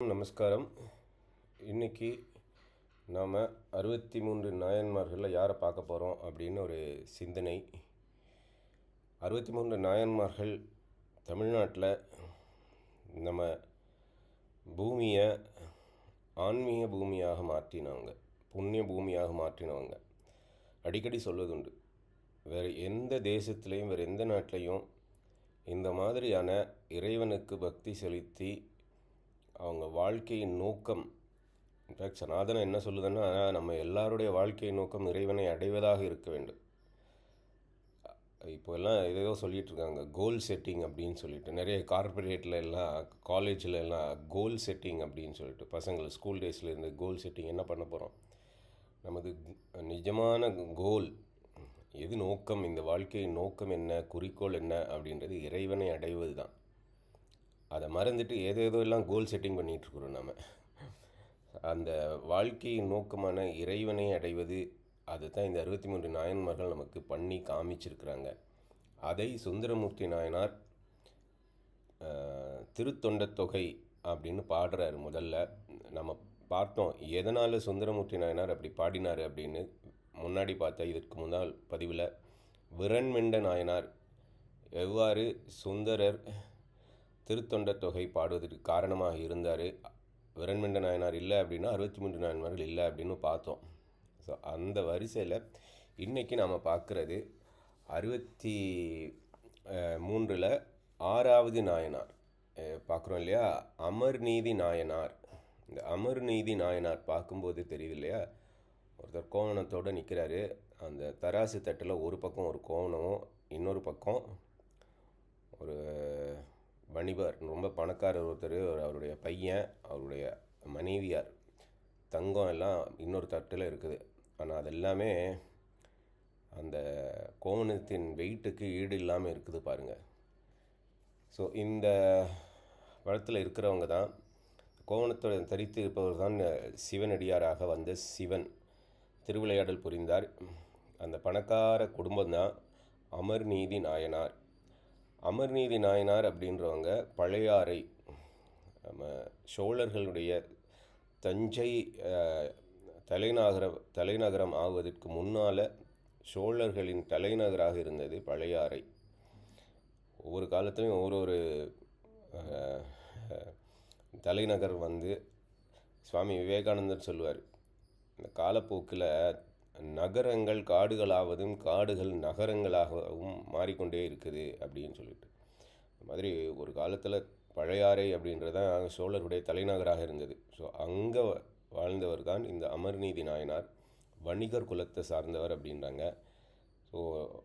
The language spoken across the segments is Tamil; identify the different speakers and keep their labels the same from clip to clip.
Speaker 1: நமஸ்காரம். இன்றைக்கி நாம் 63 நாயன்மார்களில் யாரை பார்க்க போகிறோம் அப்படின்னு ஒரு சிந்தனை. 63 நாயன்மார்கள் தமிழ்நாட்டில் நம்ம பூமியை ஆன்மீக பூமியாக மாற்றினவங்க, புண்ணிய பூமியாக மாற்றினவங்க. அடிக்கடி சொல்வதுண்டு, வேறு எந்த தேசத்துலேயும் வேறு எந்த நாட்டிலையும் இந்த மாதிரியான இறைவனுக்கு பக்தி செலுத்தி அவங்க வாழ்க்கையின் நோக்கம், இன்ஃபேக்ட் சனாதனம் என்ன சொல்லுதுன்னா, நம்ம எல்லாருடைய வாழ்க்கையின் நோக்கம் இறைவனை அடைவதாக இருக்க வேண்டும். இப்போ எல்லாம் ஏதோ சொல்லிகிட்டு இருக்காங்க, கோல் செட்டிங் அப்படின்னு சொல்லிட்டு. நிறைய கார்பரேட்டில் எல்லாம், காலேஜில் எல்லாம் கோல் செட்டிங் அப்படின்னு சொல்லிட்டு பசங்களை ஸ்கூல் டேஸில் இருந்து கோல் செட்டிங் என்ன பண்ண போகிறோம். நமது நிஜமான கோல் எது, நோக்கம், இந்த வாழ்க்கையின் நோக்கம் என்ன, குறிக்கோள் என்ன அப்படின்றது இறைவனை அடைவது தான். அதை மறந்துட்டு ஏதேதோ எல்லாம் கோல் செட்டிங் பண்ணிகிட்ருக்குறோம் நம்ம. அந்த வாழ்க்கையின் நோக்கமான இறைவனை அடைவது, அதுதான் இந்த 63 நாயன்மார்கள் நமக்கு பண்ணி காமிச்சிருக்கிறாங்க. அதை சுந்தரமூர்த்தி நாயனார் திருத்தொண்ட தொகை அப்படின்னு பாடுறாரு. முதல்ல நம்ம பார்த்தோம் எதனால் சுந்தரமூர்த்தி நாயனார் அப்படி பாடினார் அப்படின்னு. முன்னாடி பார்த்தா இதற்கு முன்னால் பதிவில் விரண்மெண்ட நாயனார் எவ்வாறு சுந்தரர் திருத்தொண்ட தொகை பாடுவதற்கு காரணமாக இருந்தார். விரண்மெண்ட நாயனார் இல்லை அப்படின்னா 63 நாயன்மார்கள் இல்லை அப்படின்னு பார்த்தோம். ஸோ அந்த வரிசையில் இன்றைக்கி நாம் பார்க்குறது 63ல் 6வது நாயனார் பார்க்குறோம் இல்லையா, அமர்நீதி நாயனார். இந்த அமர்நீதி நாயனார் பார்க்கும்போது தெரியுது இல்லையா, ஒருத்தர் கோவணத்தோடு நிற்கிறாரு. அந்த தராசு தட்டில் ஒரு பக்கம் ஒரு கோவணமும், இன்னொரு பக்கம் ஒரு வணிபர், ரொம்ப பணக்காரர் ஒருத்தர், அவருடைய பையன், அவருடைய மனைவியார், தங்கம் எல்லாம் இன்னொரு தட்டில் இருக்குது. ஆனால் அது எல்லாமே அந்த கோவணத்தின் வெயிட்டுக்கு ஈடு இல்லாமல் இருக்குது பாருங்கள். ஸோ இந்த படத்தில் இருக்கிறவங்க தான், கோவணத்தை தரித்து இருப்பவர் தான் சிவனடியாராக வந்த சிவன் திருவிளையாடல் புரிந்தார். அந்த பணக்கார குடும்பம்தான் அமர்நீதி நாயனார். அமர்நீதி நாயனார் அப்படின்றவங்க பழையாறை, நம்ம சோழர்களுடைய தஞ்சை தலைநகரம் ஆகுவதற்கு முன்னால் சோழர்களின் தலைநகராக இருந்தது பழையாறை. ஒவ்வொரு காலத்துலையும் ஒரு தலைநகர் வந்து சுவாமி விவேகானந்தர் சொல்லுவார், இந்த காலப்போக்கில் நகரங்கள் காடுகளாவதும் காடுகள் நகரங்களாகவும் மாறிக்கொண்டே இருக்குது அப்படின்னு சொல்லிட்டு. அது மாதிரி ஒரு காலத்தில் பழையாறை அப்படின்றதான் சோழருடைய தலைநகராக இருந்தது. ஸோ அங்கே வாழ்ந்தவர் தான் இந்த அமர்நீதி நாயனார். வணிகர் குலத்தை சார்ந்தவர் அப்படின்றாங்க. ஸோ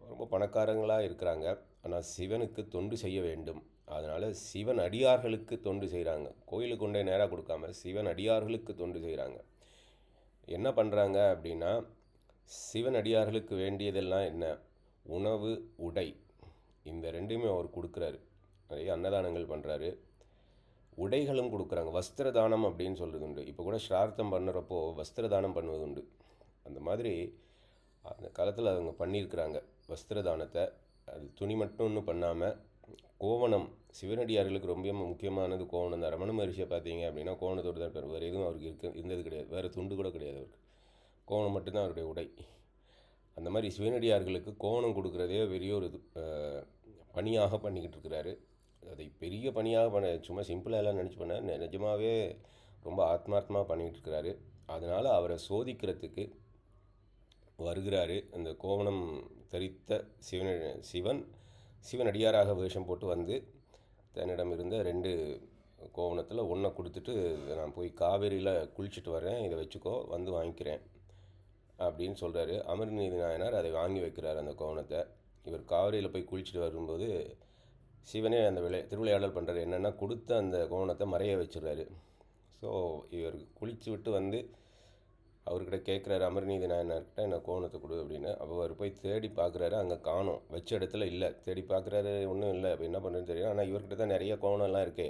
Speaker 1: ரொம்ப பணக்காரங்களாக இருக்கிறாங்க. ஆனால் சிவனுக்கு தொண்டு செய்ய வேண்டும். அதனால் சிவன் அடியார்களுக்கு தொண்டு செய்கிறாங்க. கோயிலுக்கு கொண்டே நேராக கொடுக்காம சிவன் அடியார்களுக்கு தொண்டு செய்கிறாங்க. என்ன பண்ணுறாங்க அப்படின்னா, சிவன் அடியார்களுக்கு வேண்டியதெல்லாம் என்ன, உணவு, உடை, இந்த ரெண்டுமே அவர் கொடுக்குறாரு. நிறைய அன்னதானங்கள் பண்ணுறாரு, உடைகளும் கொடுக்குறாங்க. வஸ்திர தானம் அப்படின்னு சொல்கிறது உண்டு. இப்போ கூட ஸ்ரார்த்தம் பண்ணுறப்போ வஸ்திர தானம் பண்ணுவது உண்டு. அந்த மாதிரி அந்த காலத்தில் அவங்க பண்ணியிருக்கிறாங்க வஸ்திர தானத்தை. அது துணி மட்டும் ஒன்றும் பண்ணாமல் கோவணம், சிவனடியார்களுக்கு ரொம்ப முக்கியமானது கோவணம் தான். ரமண மகரிஷியை பார்த்தீங்க அப்படின்னா கோவணத்தோடு தான் இருப்பார். வேறு எதுவும் அவருக்கு இருந்தது கிடையாது. வேறு துண்டு கூட கிடையாது அவருக்கு. கோவணம் மட்டும்தான் அவருடைய உடை. அந்த மாதிரி சிவனடியார்களுக்கு கோவணம் கொடுக்குறதே பெரிய ஒரு பணியாக பண்ணிக்கிட்டு இருக்கிறாரு. அதை பெரிய பணியாக சும்மா சிம்பிளாக எல்லாம் நினச்சி பண்ண, நிஜமாகவே ரொம்ப ஆத்மார்த்தமாக பண்ணிக்கிட்டு இருக்கிறாரு. அதனால் அவரை சோதிக்கிறதுக்கு வருகிறாரு. அந்த கோவணம் தரித்த சிவனடியாராக வேஷம் போட்டு வந்து தன்னிடம் இருந்த 2 கோவணத்தில் ஒன்றை கொடுத்துட்டு, நான் போய் காவேரியில் குளிச்சுட்டு வரேன், இதை வச்சுக்கோ, வந்து வாங்கிக்கிறேன் அப்படின்னு சொல்கிறாரு. அமர்நீதி நாயனார் அதை வாங்கி வைக்கிறார் அந்த கோவணத்தை. இவர் காவிரியில் போய் குளிச்சுட்டு வரும்போது சிவனே அந்த திருவிளையாடல் பண்ணுறாரு. என்னென்னா, கொடுத்த அந்த கோவணத்தை மறைய வச்சுடுறாரு. ஸோ இவர் குளிச்சு விட்டு வந்து அவர்கிட்ட கேட்குறாரு, அமர்நீதி நாயனார்கிட்ட, என்ன கோவணத்தை கொடு அப்படின்னு. அப்போ அவர் போய் தேடி பார்க்குறாரு, அங்கே காணோம், வச்ச இடத்துல இல்லை. தேடி பார்க்குறாரு, ஒன்றும் இல்லை. அப்போ என்ன பண்ணுறதுன்னு தெரியும். ஆனால் இவர்கிட்ட தான் நிறைய கோவணம்லாம் இருக்கே,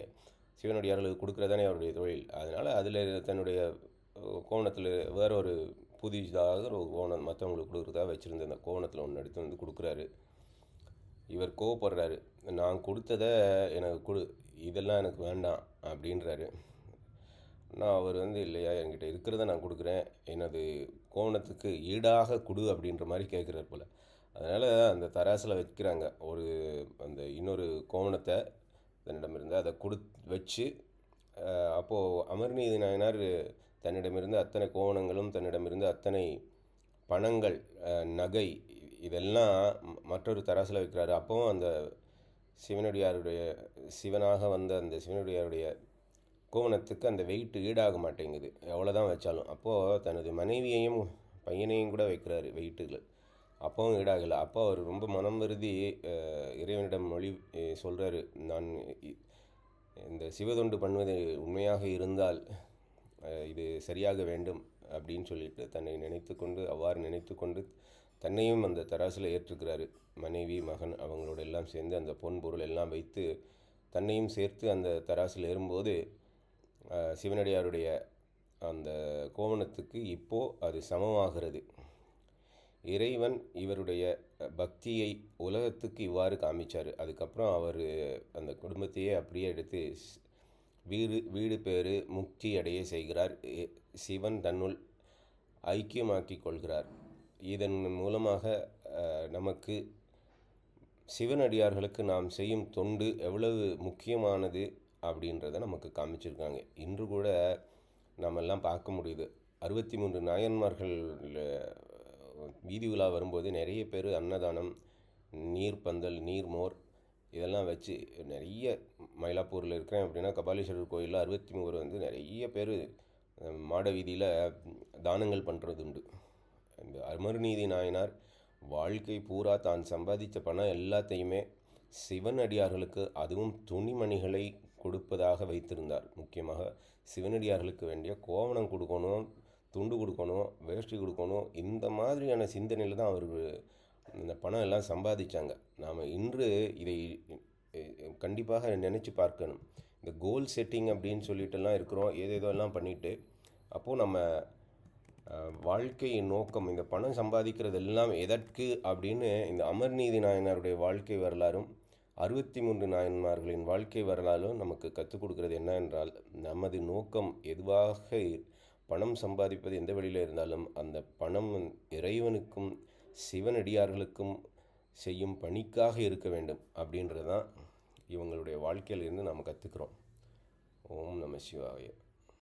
Speaker 1: சிவனடியார்களுக்கு கொடுக்குறதானே அவருடைய தொழில். அதனால் அதில் தன்னுடைய கோவணத்தில் வேற ஒரு புதிதாக ஒரு கோவணம் மற்றவங்களுக்கு கொடுக்குறதா வச்சுருந்த அந்த கோவணத்தில் ஒன்று எடுத்து வந்து கொடுக்குறாரு. இவர் கோவப்படுறாரு, நான் கொடுத்ததை எனக்கு கொடு, இதெல்லாம் எனக்கு வேண்டாம் அப்படின்றாரு. ஆனால் அவர் வந்து இல்லையா என்கிட்ட இருக்கிறத நான் கொடுக்குறேன், எனது கோவணத்துக்கு ஈடாக கொடு அப்படின்ற மாதிரி கேட்குறாரு போல். அதனால் அந்த தராசில் வைக்கிறாங்க. அந்த இன்னொரு கோவணத்தை தன்னிடமிருந்து அதை வச்சு அப்போது அமர்நீதி நாயனார் தன்னிடமிருந்து அத்தனை கோவணங்களும் தன்னிடமிருந்து அத்தனை பணங்கள், நகை இதெல்லாம் மற்றொரு தராசில் வைக்கிறாரு. அப்போவும் அந்த சிவனடியாருடைய சிவனாக வந்த அந்த சிவனடியாருடைய கோவணத்துக்கு அந்த வெயிட் ஈடாக மாட்டேங்குது, எவ்வளோதான் வச்சாலும். அப்போது தனது மனைவியையும் பையனையும் கூட வைக்கிறாரு வெயிட்டுகள், அப்போவும் ஈடாகலை. அப்போ அவர் ரொம்ப மனம் வருதி இறைவனிடம் சொல்கிறாரு, நான் இந்த சிவதொண்டு பண்ணுவது உண்மையாக இருந்தால் இது சரியாக வேண்டும் அப்படின்னு சொல்லிட்டு அவ்வாறு நினைத்து கொண்டு தன்னையும் அந்த தராசில் ஏற்றுக்கிறாரு. மனைவி மகன் அவங்களோட எல்லாம் சேர்ந்து அந்த பொன் பொருள் எல்லாம் வைத்து தன்னையும் சேர்த்து அந்த தராசில் ஏறும்போது சிவனடியாருடைய அந்த கோவணத்துக்கு இப்போது அது சமமாகிறது. இறைவன் இவருடைய பக்தியை உலகத்துக்கு இவ்வாறு காமிச்சார். அதுக்கப்புறம் அவர் அந்த குடும்பத்தையே அப்படியே எடுத்து வீடு பேறு முக்தி அடைய செய்கிறார். சிவன் தன்னுள் ஐக்கியமாக்கி கொள்கிறார். இதன் மூலமாக நமக்கு சிவனடியார்களுக்கு நாம் செய்யும் தொண்டு எவ்வளவு முக்கியமானது அப்படின்றத நமக்கு காமிச்சிருக்காங்க. இன்று கூட நாமெல்லாம் பார்க்க முடியுது. 63 நாயன்மார்கள் வீதி உலா வரும்போது நிறைய பேர் அன்னதானம், நீர்பந்தல், நீர்மோர் இதெல்லாம் வச்சு நிறைய, மயிலாப்பூரில் இருக்கிறேன் அப்படின்னா கபாலீஸ்வரர் கோயிலில் 63 வந்து நிறைய பேர் மாட வீதியில் தானங்கள் பண்ணுறது உண்டு. இந்த அமர்நீதி நாயனார் வாழ்க்கை பூரா தான் சம்பாதித்த பணம் எல்லாத்தையுமே சிவன் அடியார்களுக்கு, அதுவும் துணிமணிகளை கொடுப்பதாக வைத்திருந்தார். முக்கியமாக சிவனடியார்களுக்கு வேண்டிய கோவணம் கொடுக்கணும், துண்டு கொடுக்கணும், வேஷ்டி கொடுக்கணும், இந்த மாதிரியான சிந்தனையில் தான் அவர் இந்த பணம் எல்லாம் சம்பாதிச்சாங்க. நாம் இன்று இதை கண்டிப்பாக நினச்சி பார்க்கணும். இந்த கோல் செட்டிங் அப்படின்னு சொல்லிட்டுலாம் இருக்கிறோம், ஏதேதோலாம் பண்ணிவிட்டு, அப்போது நம்ம வாழ்க்கையின் நோக்கம் இந்த பணம் சம்பாதிக்கிறது எல்லாம் எதற்கு அப்படின்னு இந்த அமர்நீதி நாயனாருடைய வாழ்க்கை வரலாறும் 63 நாயன்மார்களின் வாழ்க்கை வரலாறும் நமக்கு கற்றுக் கொடுக்கிறது என்ன என்றால், நமது நோக்கம் எதுவாக பணம் சம்பாதிப்பது எந்த வழியில் இருந்தாலும் அந்த பணம் இறைவனுக்கும் சிவனடியார்களுக்கும் செய்யும் பணிக்காக இருக்க வேண்டும் அப்படின்றது தான் இவங்களுடைய வாழ்க்கையிலிருந்து நாம் கற்றுக்கிறோம். ஓம் நம சிவாய.